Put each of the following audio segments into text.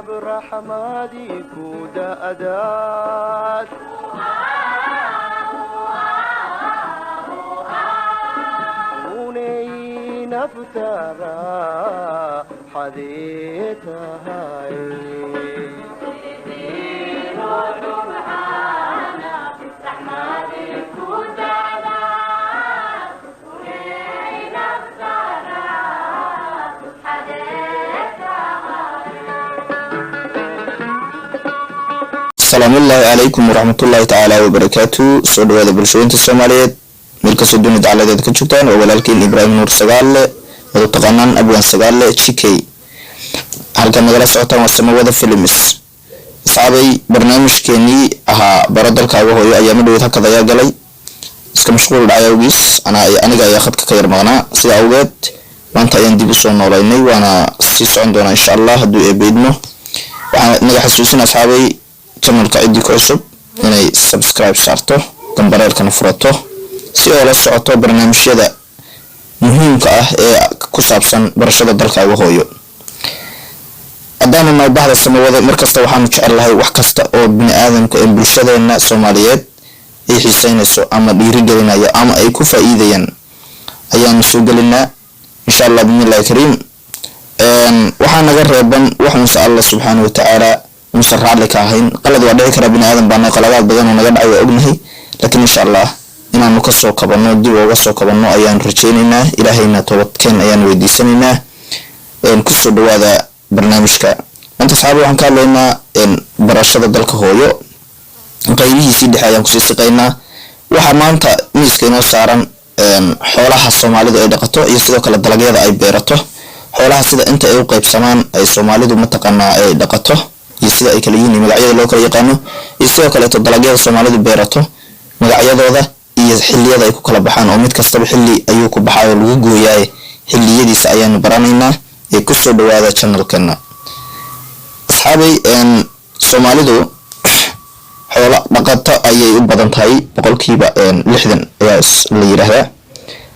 برحمادي كودا أدات وني نفترا حديثها السلام الله عليكم ورحمة الله تعالى وبركاته. سود هذا بالشوين الصوماليات ملك سودون على ذلك كشوتان ولكن إبراهيم نور سجال وتقنن أبوان سجال تشيكي هل كان مدرسة عطا والسماء وذا فيلمس صعبي برنامج كني برد الكعوة هو أيام اللي يتحكى يا جلي اسك مشغول العيوبيس أنا جاي أخذ كثير معنا سيد أوقات وأنت يندي بسون ورايني وأنا سيس عندنا إن شاء الله هدو إبيدنا نجح حسوسين أصحابي channelka cidii ku cusub inay subscribe saarto gambareelkana furato si ay la socoto barnaamijyada muhiimka ah ee ku saabsan barashada dalkaaga hooyo. haddana ma bahda samawada markasta waxaanu jecelahay wax kasta oo bini aadamka ee bulshadeena Soomaaliyeed ay xiisaynayso ama dhiirigelinayo ama ay ku faa'iideyaan ayaanu soo gelinaa insha Allah bismillahi kariim. waxaan naga reeban waxaan Allah subhanahu wa ta'ala مسرع لك هين قلد وعديك ربنا آدم بأنه قلقات بدنا نجد عيو أبنه لكن إن شاء الله إن نقصو كبرنا دي وقصو كبرنا أيان رجيننا إلهينا توتكين أيان ويديسننا إن كسو بهذا برنامجك أنت صحابي عن قال لنا إن برشاد الدلك هويو قيبه سيدي حيان كسيسقينا وحمانتا ميسكينو سارا حولها الصومالي دو إدقاتو يسيدو كلا الدلقية أي بيراتو حولها سيدا انت أيو قيب سمان أي صومالي دو متقنا أي دقاتو sida ay kala yihiin magacyada loo kala yaqaano iyo sidoo kale dalagyada Soomaalidu beerato magacyadooda iyo xilliyada ay ku kala baxaan oo mid kasta xilli ayuu ku baxayo lagu gooyay xilliyadiisa ayaan baranaynaa ee ku soo dhawaada channelkana asxaabay Soomaalidu xoolo dhaqato ayay u badan tahay boqolkiiba 60 ayaa la yiraahdaa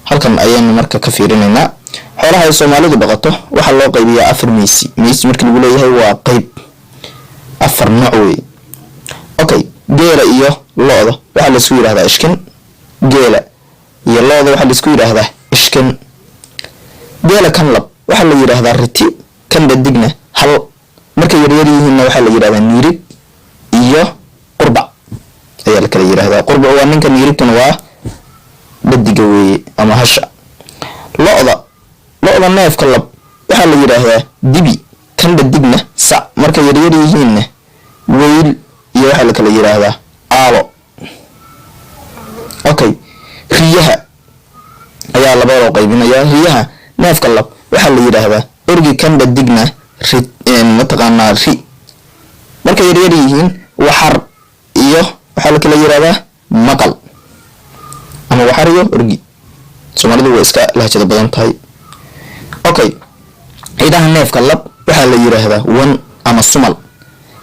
halkan ayaan marka ka fiirinaynaa xoolaha ay Soomaalidu dhaqato waxa loo qaybiyaa afar miis markii lagu leeyahay waa qayb afar nooc okay geela iyo looda waxa la isku yiraahdaa ishkin geela iyo looda waxa la isku yiraahdaa ishkin geela kan lab waxa la yiraahdaa riti kan dadigna hal marka yaryar yihiin waxa la yiraahdaa nirig iyo qurba ayaa la kala yiraahdaa qurba waa ninka nirigtuna waa dadiga weeye ama hasha looda neefka lab waxa la yiraahdaa dibi kan dadigna sa marka yaryar yihiin weyl iyo waxa la kala yiraahdaa aalo okay riyaha ayaa laba loo qaybinayaa riyaha neefka lab waxa la yiraahdaa orgi kan dadigna mataqaanaa ri marka yaryar yihiin waxar iyo waxa la kala yiraahdaa maqal ama waxar iyo orgi Soomaalidu way iska lahjada badan tahay okay idaha neefka lab waxa la yiraahdaa wan ama sumal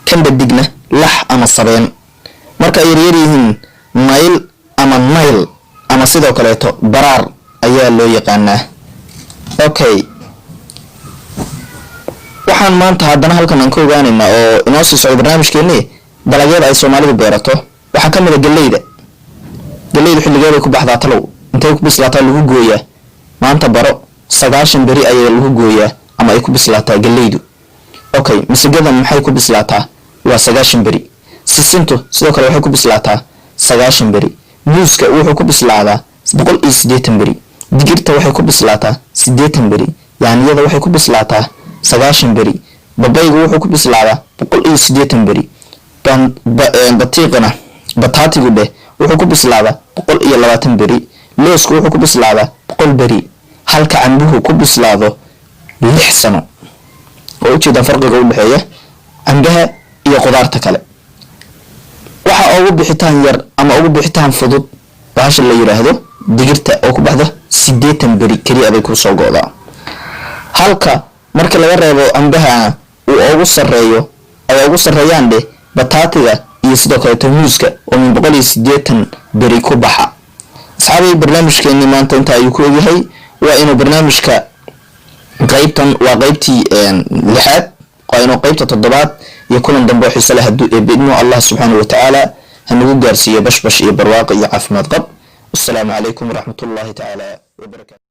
kan dadigna lax ama sabeen marka ay yaryar yihiin mayl ama sidoo kale baraar ayaa loo yaqaanaa okay waxaan maanta haddana halkan aan ku ogaanaynaa oo inoo sii socdo barnaamijkeennii dalagyada ay Soomaalidu beerato waxa ka mid ah galleyda xilligeeda ku baxdaa talow intee ku bislaataa lagu gooyaa maanta baro 9 bari ayaa lagu gooyaa ama ay ku bislaataa galleydu okay misigada maxay ku bislaataa waa 9 bari sisintu sidoo kale waxay ku bislaataa 9 bari muuska wuxuu ku bislaadaa 180 bari digirta waxay ku bislaataa 80 bari yaanyada waxay ku bislaataa 9 bari babaygu wuxuu ku bislaadaa 180 bari batiiqana bataatigu wuxuu ku bislaadaa 120 bari loosku wuxuu ku bislaadaa 100 bari halka cambuhu ku bislaado 6 sano oo u jeeda farqiga u dhaxeeya cambaha iyo qudaarta kale waxa ugu bixitaan yar ama ugu bixitaan fudud baasha la yiraahdo digirta oo ku baxda 80 bari kaliya ay ku soo go'daa halka marka laga reebo cambaha uu ugu sareeyo ay ugu sareeyaan bataatiga iyo sidoo kale muuska oo min 180 bari ku baxa asxaabay barnaamijkeeni maanta inta ayuu ku yahay waa inuu barnaamijka qaybtan waa qaybtii lixaad inoo qaybta 7 iyo kulan dambe oo xiiso leh hadduu eebidmo Allah subhanahu wa ta'ala hanagu gaarsiiyo bashbash iyo barwaaqo iyo caafimaad qab. Assalaamu calaykum waraxmatullaahi ta'ala wa barakaatuh.